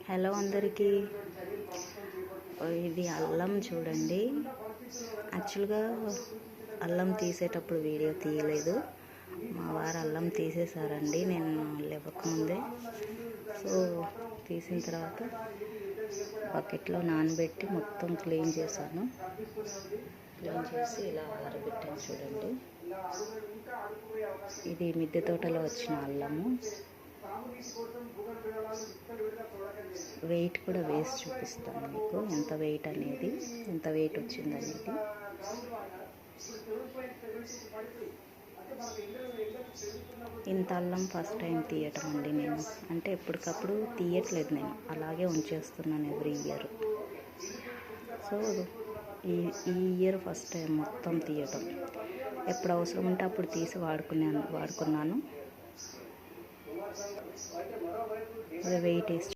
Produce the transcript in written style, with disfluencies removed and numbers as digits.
Hello అందరికీ. ఇది అల్లం చూడండి. యాక్చువల్గా అల్లం తీసేటప్పుడు వీడియో తీయలేదు. మా వారు అల్లం తీసేశారండి నేను లేవకముందే. సో తీసిన తర్వాత బకెట్లో నానబెట్టి మొత్తం క్లీన్ చేశాను. క్లీన్ చేసి ఇలా ఆరబెట్టాను చూడండి. ఇది మిద్దె తోటలో వచ్చిన అల్లము. వెయిట్ కూడా వేసి చూపిస్తాను మీకు, ఎంత వెయిట్ అనేది, ఎంత వెయిట్ వచ్చిందనేది. ఇంత అల్లం ఫస్ట్ టైం తీయటం అండి నేను. అంటే ఎప్పటికప్పుడు తీయట్లేదు, నేను అలాగే ఉంచేస్తున్నాను ఎవ్రీ ఇయర్. సో ఈ ఇయర్ ఫస్ట్ టైం మొత్తం తీయటం. ఎప్పుడు అవసరం ఉంటే అప్పుడు తీసి వాడుకున్నాను. వెయిట్ వేసి